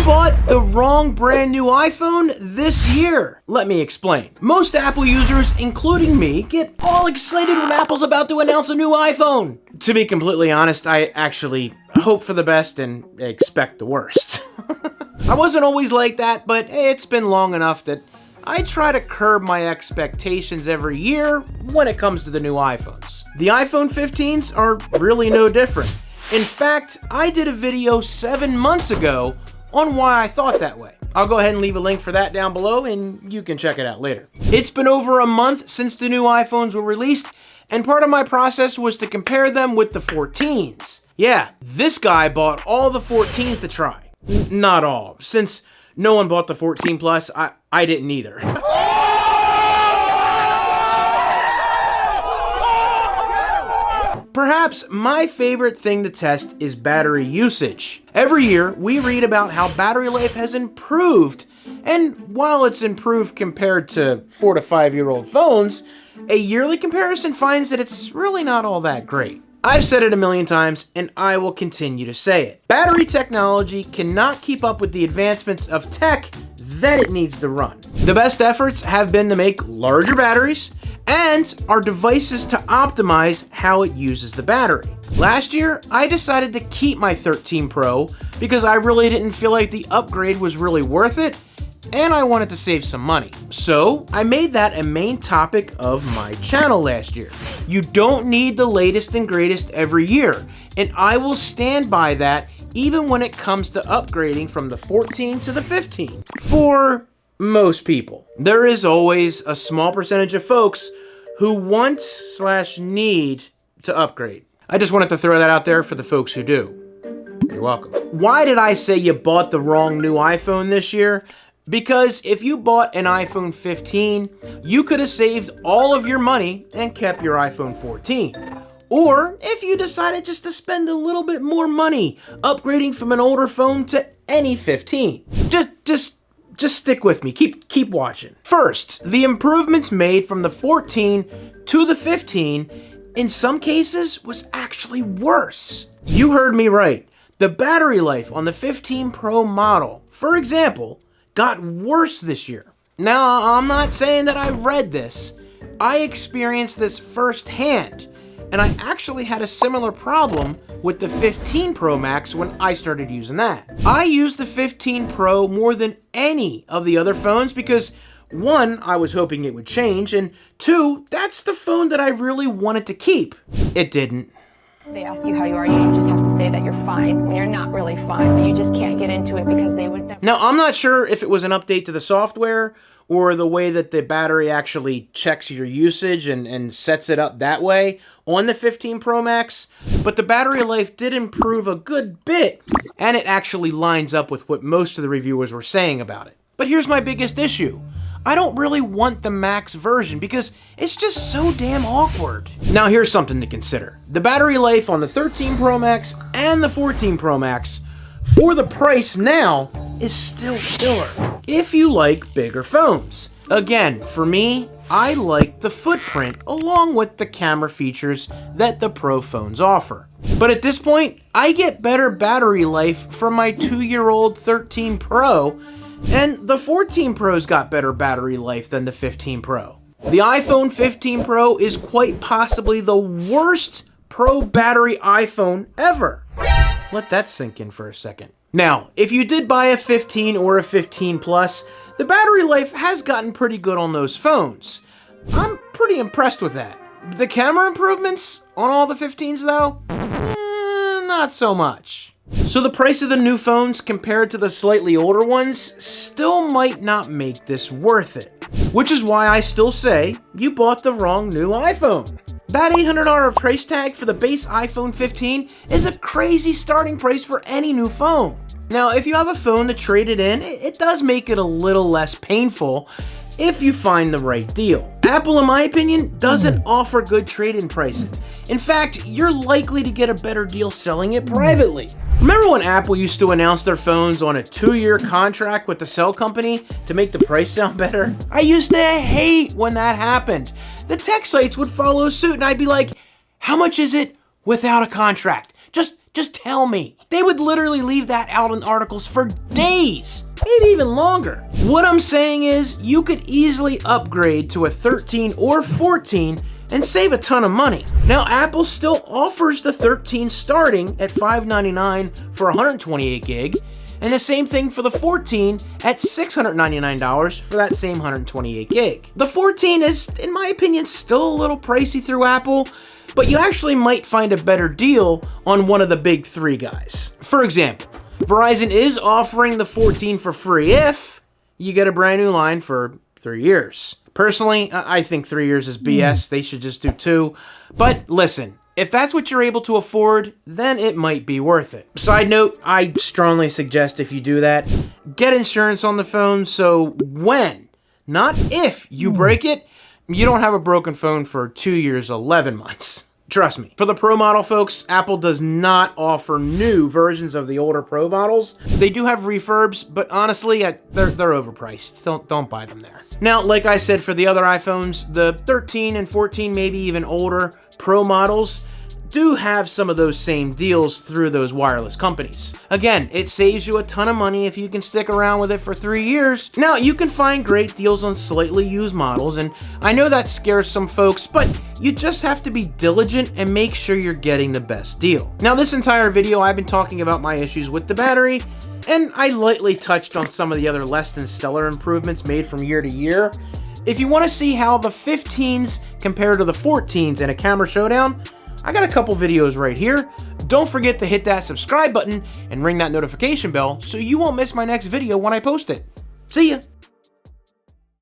bought the wrong brand new iPhone this year. Let me explain. Most Apple users, including me, get all excited when Apple's about to announce a new iPhone. To be completely honest, I actually hope for the best and expect the worst. I wasn't always like that, but it's been long enough that I try to curb my expectations every year when it comes to the new iPhones. The iPhone 15s are really no different. In fact, I did a video 7 months ago on why I thought that way. I'll go ahead and leave a link for that down below and you can check it out later. It's been over a month since the new iPhones were released, and part of my process was to compare them with the 14s. Yeah, this guy bought all the 14s to try. Not all, since no one bought the 14 Plus, I didn't either. Perhaps my favorite thing to test is battery usage. Every year, we read about how battery life has improved, and while it's improved compared to 4 to 5-year-old phones, a yearly comparison finds that it's really not all that great. I've said it a million times, and I will continue to say it. Battery technology cannot keep up with the advancements of tech that it needs to run. The best efforts have been to make larger batteries and our devices to optimize how it uses the battery. Last year, I decided to keep my 13 Pro because I really didn't feel like the upgrade was really worth it, and I wanted to save some money. So I made that a main topic of my channel last year. You don't need the latest and greatest every year, and I will stand by that even when it comes to upgrading from the 14 to the 15. For most people, there is always a small percentage of folks who want/need to upgrade. I just wanted to throw that out there for the folks who do. You're welcome. Why did I say you bought the wrong new iPhone this year? Because if you bought an iPhone 15, you could have saved all of your money and kept your iPhone 14. Or if you decided just to spend a little bit more money upgrading from an older phone to any 15. Just stick with me, keep watching. First, the improvements made from the 14 to the 15 in some cases was actually worse. You heard me right. The battery life on the 15 Pro model, for example, got worse this year. Now, I'm not saying that I read this. I experienced this firsthand, and I actually had a similar problem with the 15 Pro Max when I started using that. I used the 15 Pro more than any of the other phones because 1, I was hoping it would change, and 2, that's the phone that I really wanted to keep. It didn't. They ask you how you are, you just have to say that you're fine when you're not really fine, but you just can't get into it because they would never. Now, I'm not sure if it was an update to the software or the way that the battery actually checks your usage and sets it up that way on the 15 Pro Max, but the battery life did improve a good bit, and it actually lines up with what most of the reviewers were saying about it. But here's my biggest issue. I don't really want the Max version because it's just so damn awkward. Now here's something to consider. The battery life on the 13 Pro Max and the 14 Pro Max for the price now is still killer if you like bigger phones. Again, for me, I like the footprint along with the camera features that the Pro phones offer. But at this point, I get better battery life from my 2-year-old 13 Pro, and the 14 Pro's got better battery life than the 15 Pro. The iPhone 15 Pro is quite possibly the worst Pro battery iPhone ever. Let that sink in for a second. Now, if you did buy a 15 or a 15 Plus, the battery life has gotten pretty good on those phones. I'm pretty impressed with that. The camera improvements on all the 15s though, not so much. So the price of the new phones compared to the slightly older ones still might not make this worth it. Which is why I still say you bought the wrong new iPhone. That $800 price tag for the base iPhone 15 is a crazy starting price for any new phone. Now, if you have a phone to trade it in, it does make it a little less painful if you find the right deal. Apple, in my opinion, doesn't offer good trade-in pricing. In fact, you're likely to get a better deal selling it privately. Remember when Apple used to announce their phones on a 2-year contract with the cell company to make the price sound better? I used to hate when that happened. The tech sites would follow suit and I'd be like, how much is it without a contract? Just Just tell me. They would literally leave that out in articles for days, maybe even longer. What I'm saying is you could easily upgrade to a 13 or 14 and save a ton of money. Now, Apple still offers the 13 starting at $599 for 128 gig, and the same thing for the 14 at $699 for that same 128 gig. The 14 is, in my opinion, still a little pricey through Apple, but you actually might find a better deal on one of the big three guys. For example, Verizon is offering the 14 for free if you get a brand new line for 3 years. Personally, I think 3 years is BS. They should just do 2. But listen, if that's what you're able to afford, then it might be worth it. Side note, I strongly suggest if you do that, get insurance on the phone so when, not if, you break it, you don't have a broken phone for 2 years, 11 months. Trust me. For the Pro model, folks, Apple does not offer new versions of the older Pro models. They do have refurbs, but honestly, they're overpriced. Don't buy them there. Now, like I said, for the other iPhones, the 13 and 14, maybe even older Pro models do have some of those same deals through those wireless companies. Again, it saves you a ton of money if you can stick around with it for 3 years. Now, you can find great deals on slightly used models, and I know that scares some folks, but you just have to be diligent and make sure you're getting the best deal. Now, this entire video, I've been talking about my issues with the battery, and I lightly touched on some of the other less than stellar improvements made from year to year. If you want to see how the 15s compare to the 14s in a camera showdown, I got a couple videos right here. Don't forget to hit that subscribe button and ring that notification bell so you won't miss my next video when I post it. See ya!